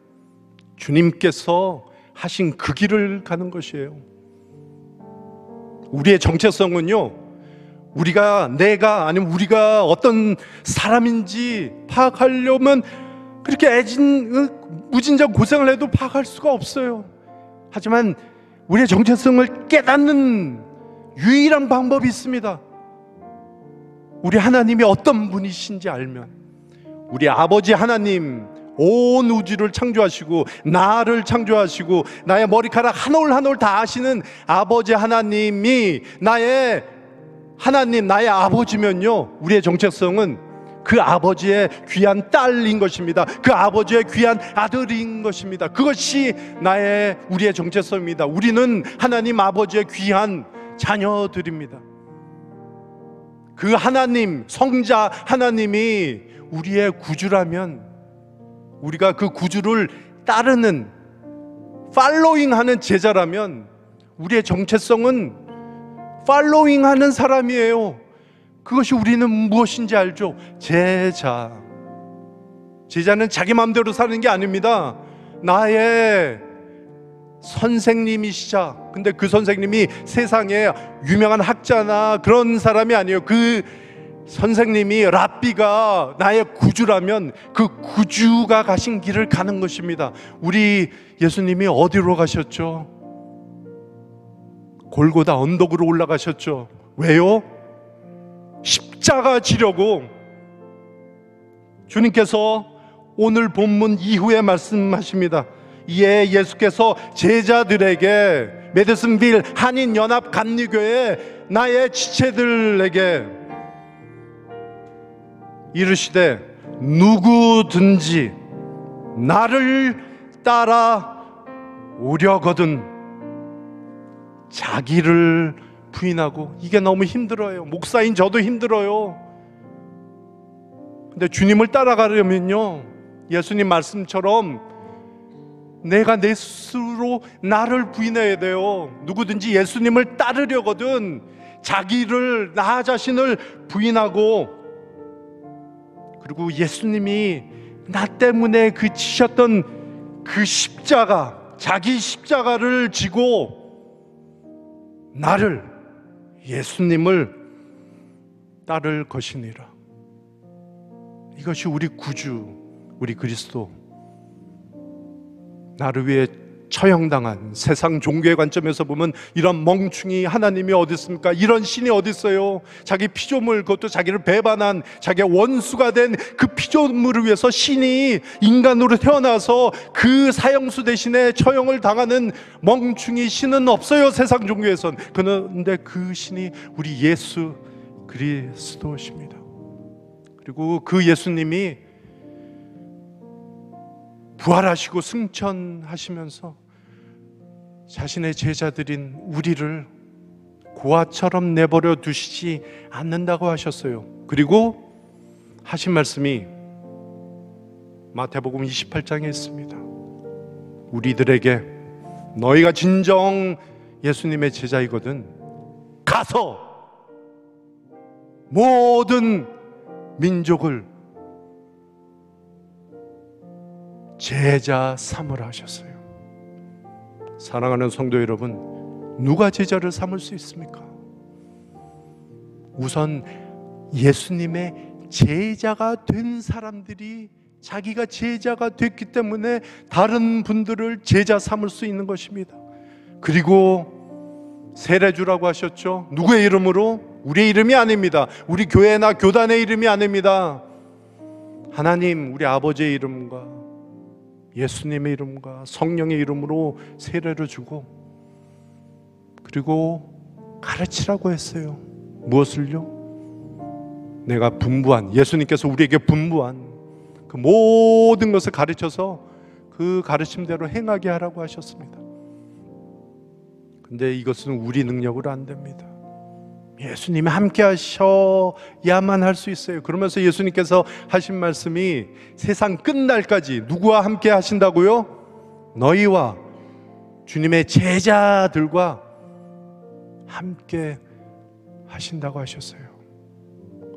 주님께서 하신 그 길을 가는 것이에요. 우리의 정체성은요, 내가 아니면 우리가 어떤 사람인지 파악하려면 그렇게 무진장 고생을 해도 파악할 수가 없어요. 하지만 우리의 정체성을 깨닫는 유일한 방법이 있습니다. 우리 하나님이 어떤 분이신지 알면, 우리 아버지 하나님, 온 우주를 창조하시고 나를 창조하시고 나의 머리카락 한 올 한 올 다 아시는 아버지 하나님이 나의 하나님, 나의 아버지면요, 우리의 정체성은 그 아버지의 귀한 딸인 것입니다. 그 아버지의 귀한 아들인 것입니다. 그것이 우리의 정체성입니다. 우리는 하나님 아버지의 귀한 자녀들입니다. 그 하나님, 성자 하나님이 우리의 구주라면, 우리가 그 구주를 따르는 팔로잉하는 제자라면 우리의 정체성은 팔로잉하는 사람이에요. 그것이 우리는 무엇인지 알죠? 제자는 자기 마음대로 사는 게 아닙니다. 나의 선생님이시자, 근데 그 선생님이 세상에 유명한 학자나 그런 사람이 아니에요. 그 선생님이 랍비가 나의 구주라면 그 구주가 가신 길을 가는 것입니다. 우리 예수님이 어디로 가셨죠? 골고다 언덕으로 올라가셨죠. 왜요? 십자가 지려고. 주님께서 오늘 본문 이후에 말씀하십니다. 이에 예수께서 제자들에게, 메디슨빌 한인연합 감리교회 나의 지체들에게 이르시되, 누구든지 나를 따라오려거든 자기를 부인하고. 이게 너무 힘들어요. 목사인 저도 힘들어요. 근데 주님을 따라가려면요, 예수님 말씀처럼 내가 내 스스로 나를 부인해야 돼요. 누구든지 예수님을 따르려거든 자기를, 나 자신을 부인하고, 그리고 예수님이 나 때문에 그 지셨던 그 십자가, 자기 십자가를 지고 나를, 예수님을 따를 것이니라. 이것이 우리 구주, 우리 그리스도, 나를 위해 처형당한, 세상 종교의 관점에서 보면 이런 멍충이 하나님이 어디 있습니까? 이런 신이 어디 있어요? 자기 피조물, 그것도 자기를 배반한 자기의 원수가 된 그 피조물을 위해서 신이 인간으로 태어나서 그 사형수 대신에 처형을 당하는 멍충이 신은 없어요, 세상 종교에선. 그런데 그 신이 우리 예수 그리스도십니다. 그리고 그 예수님이 부활하시고 승천하시면서 자신의 제자들인 우리를 고아처럼 내버려 두시지 않는다고 하셨어요. 그리고 하신 말씀이 마태복음 28장에 있습니다. 우리들에게, 너희가 진정 예수님의 제자이거든 가서 모든 민족을 제자 삼으라 하셨어요. 사랑하는 성도 여러분, 누가 제자를 삼을 수 있습니까? 우선 예수님의 제자가 된 사람들이 자기가 제자가 됐기 때문에 다른 분들을 제자 삼을 수 있는 것입니다. 그리고 세례주라고 하셨죠. 누구의 이름으로? 우리의 이름이 아닙니다. 우리 교회나 교단의 이름이 아닙니다. 하나님, 우리 아버지의 이름과 예수님의 이름과 성령의 이름으로 세례를 주고, 그리고 가르치라고 했어요. 무엇을요? 내가 분부한, 예수님께서 우리에게 분부한 그 모든 것을 가르쳐서 그 가르침대로 행하게 하라고 하셨습니다. 근데 이것은 우리 능력으로 안 됩니다. 예수님이 함께 하셔야만 할 수 있어요. 그러면서 예수님께서 하신 말씀이 세상 끝날까지 누구와 함께 하신다고요? 너희와 주님의 제자들과 함께 하신다고 하셨어요.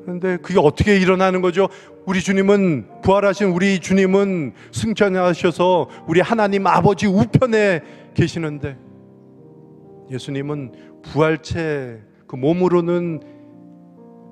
그런데 그게 어떻게 일어나는 거죠? 우리 주님은, 부활하신 우리 주님은 승천하셔서 우리 하나님 아버지 우편에 계시는데, 예수님은 부활체 그 몸으로는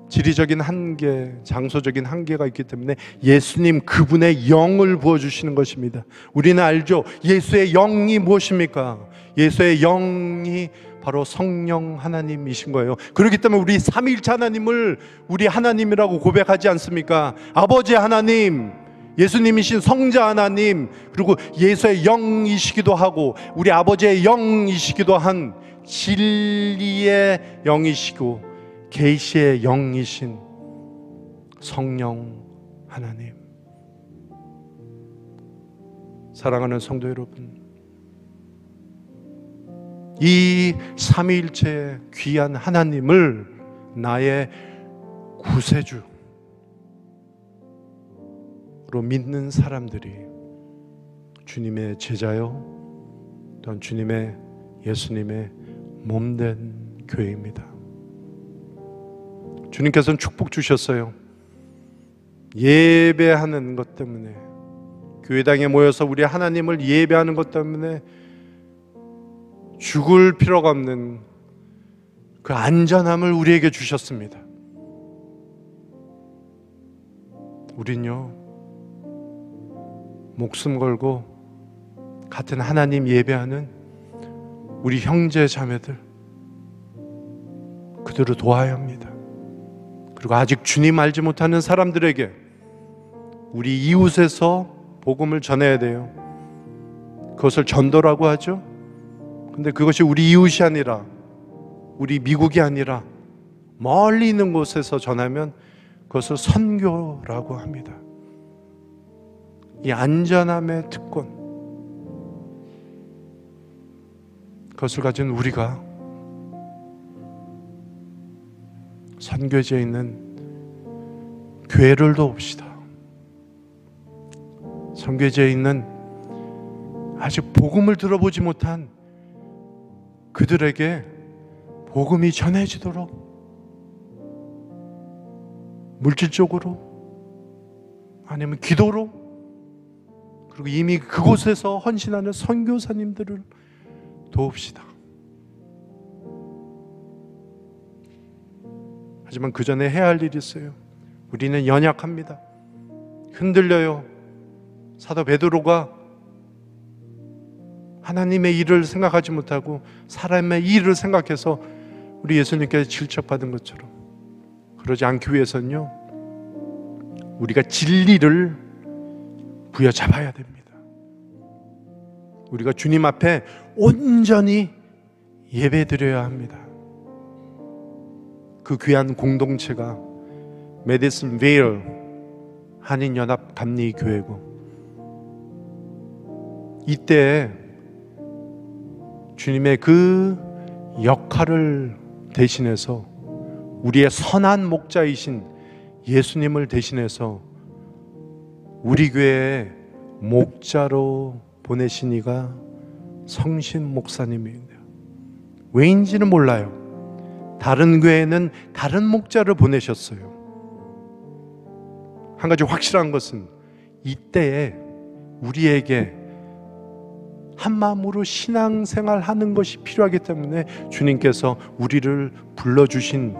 지리적인 한계, 장소적인 한계가 있기 때문에 예수님 그분의 영을 부어주시는 것입니다. 우리는 알죠? 예수의 영이 무엇입니까? 예수의 영이 바로 성령 하나님이신 거예요. 그렇기 때문에 우리 삼위일체 하나님을 우리 하나님이라고 고백하지 않습니까? 아버지 하나님, 예수님이신 성자 하나님, 그리고 예수의 영이시기도 하고 우리 아버지의 영이시기도 한 진리의 영이시고 계시의 영이신 성령 하나님. 사랑하는 성도 여러분, 이 삼위일체의 귀한 하나님을 나의 구세주로 믿는 사람들이 주님의 제자요, 또한 주님의, 예수님의 몸된 교회입니다. 주님께서는 축복 주셨어요. 예배하는 것 때문에, 교회당에 모여서 우리 하나님을 예배하는 것 때문에 죽을 필요가 없는 그 안전함을 우리에게 주셨습니다. 우린요, 목숨 걸고 같은 하나님 예배하는 우리 형제 자매들, 그들을 도와야 합니다. 그리고 아직 주님 알지 못하는 사람들에게 우리 이웃에서 복음을 전해야 돼요. 그것을 전도라고 하죠. 근데 그것이 우리 이웃이 아니라, 우리 미국이 아니라 멀리 있는 곳에서 전하면 그것을 선교라고 합니다. 이 안전함의 특권, 그것을 가진 우리가 선교지에 있는 교회를 도웁시다. 선교지에 있는 아직 복음을 들어보지 못한 그들에게 복음이 전해지도록 물질적으로, 아니면 기도로, 그리고 이미 그곳에서 헌신하는 선교사님들을 도웁시다. 하지만 그 전에 해야 할 일이 있어요. 우리는 연약합니다. 흔들려요. 사도 베드로가 하나님의 일을 생각하지 못하고 사람의 일을 생각해서 우리 예수님께서 질책받은 것처럼, 그러지 않기 위해서는요, 우리가 진리를 부여잡아야 됩니다. 우리가 주님 앞에 온전히 예배드려야 합니다. 그 귀한 공동체가 메디슨 베일 한인연합 감리교회고, 이때 주님의 그 역할을 대신해서 우리의 선한 목자이신 예수님을 대신해서 우리 교회의 목자로 보내신 이가 성신 목사님입니다. 왜인지는 몰라요. 다른 교회는 다른 목자를 보내셨어요. 한 가지 확실한 것은 이때에 우리에게 한 마음으로 신앙생활 하는 것이 필요하기 때문에 주님께서 우리를 불러주신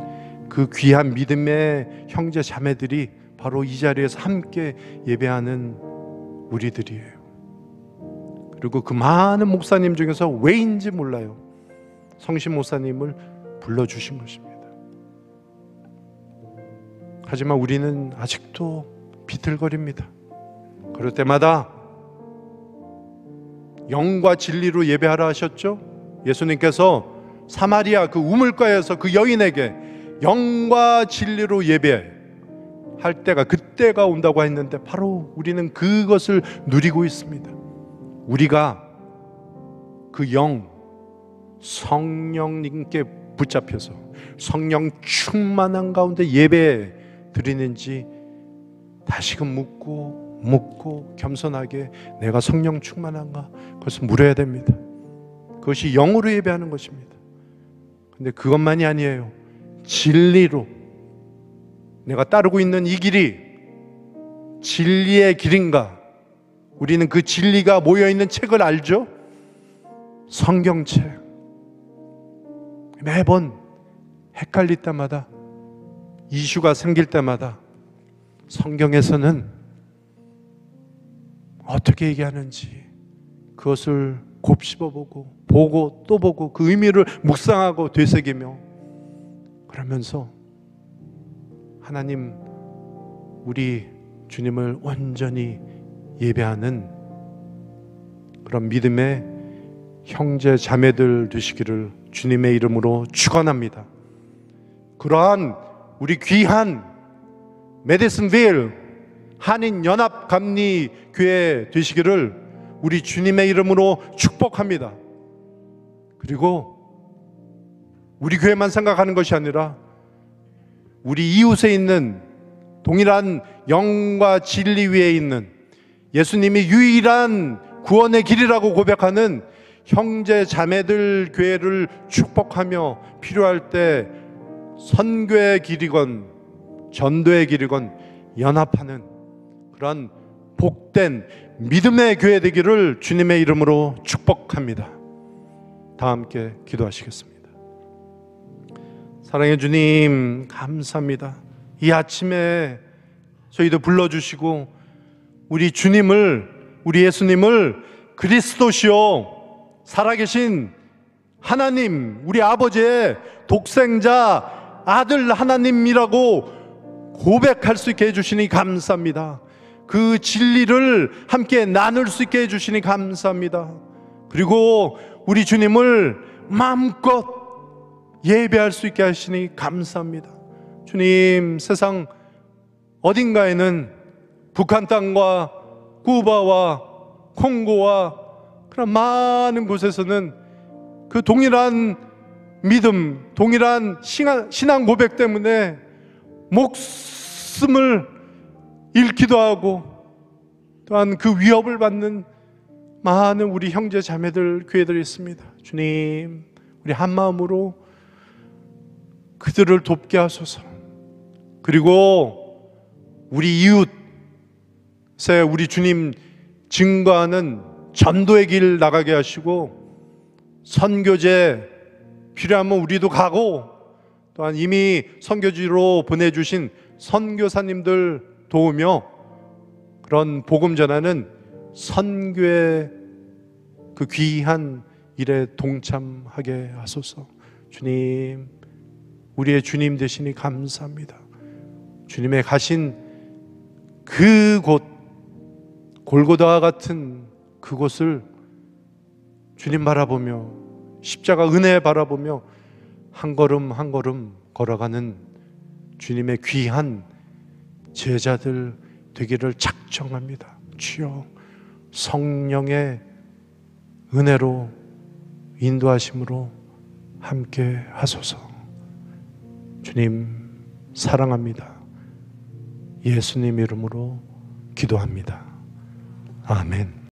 그 귀한 믿음의 형제 자매들이 바로 이 자리에서 함께 예배하는 우리들이에요. 그리고 그 많은 목사님 중에서 왜인지 몰라요, 성신 목사님을 불러주신 것입니다. 하지만 우리는 아직도 비틀거립니다. 그럴 때마다 영과 진리로 예배하라 하셨죠. 예수님께서 사마리아 그 우물가에서 그 여인에게 영과 진리로 예배할 때가, 그때가 온다고 했는데 바로 우리는 그것을 누리고 있습니다. 우리가 그 영, 성령님께 붙잡혀서 성령 충만한 가운데 예배 드리는지 다시금 묻고 겸손하게 내가 성령 충만한가? 그것을 물어야 됩니다. 그것이 영으로 예배하는 것입니다. 근데 그것만이 아니에요. 진리로 내가 따르고 있는 이 길이 진리의 길인가? 우리는 그 진리가 모여있는 책을 알죠? 성경책. 매번 헷갈릴 때마다, 이슈가 생길 때마다 성경에서는 어떻게 얘기하는지 그것을 곱씹어보고 보고 또 보고 그 의미를 묵상하고 되새기며, 그러면서 하나님, 우리 주님을 온전히 예배하는 그런 믿음의 형제 자매들 되시기를 주님의 이름으로 축원합니다. 그러한 우리 귀한 메디슨빌 한인연합감리교회 되시기를 우리 주님의 이름으로 축복합니다. 그리고 우리 교회만 생각하는 것이 아니라 우리 이웃에 있는 동일한 영과 진리 위에 있는 예수님이 유일한 구원의 길이라고 고백하는 형제 자매들 교회를 축복하며 필요할 때 선교의 길이건 전도의 길이건 연합하는 그런 복된 믿음의 교회 되기를 주님의 이름으로 축복합니다. 다 함께 기도하시겠습니다. 사랑의 주님, 감사합니다. 이 아침에 저희도 불러주시고 우리 주님을, 우리 예수님을 그리스도시요 살아계신 하나님, 우리 아버지의 독생자 아들 하나님이라고 고백할 수 있게 해주시니 감사합니다. 그 진리를 함께 나눌 수 있게 해주시니 감사합니다. 그리고 우리 주님을 마음껏 예배할 수 있게 하시니 감사합니다. 주님, 세상 어딘가에는 북한 땅과 쿠바와 콩고와 그런 많은 곳에서는 그 동일한 믿음, 동일한 신앙 고백 때문에 목숨을 잃기도 하고 또한 그 위협을 받는 많은 우리 형제 자매들, 교회들이 있습니다. 주님, 우리 한 마음으로 그들을 돕게 하소서. 그리고 우리 이웃에 우리 주님 증거하는 전도의 길 나가게 하시고, 선교제 필요하면 우리도 가고, 또한 이미 선교지로 보내주신 선교사님들 도우며 그런 복음 전하는 선교의 그 귀한 일에 동참하게 하소서. 주님, 우리의 주님 되시니 감사합니다. 주님의 가신 그곳, 골고다와 같은 그곳을 주님 바라보며, 십자가 은혜 바라보며 한 걸음 한 걸음 걸어가는 주님의 귀한 제자들 되기를 작정합니다. 주여, 성령의 은혜로 인도하심으로 함께 하소서. 주님 사랑합니다. 예수님 이름으로 기도합니다. 아멘.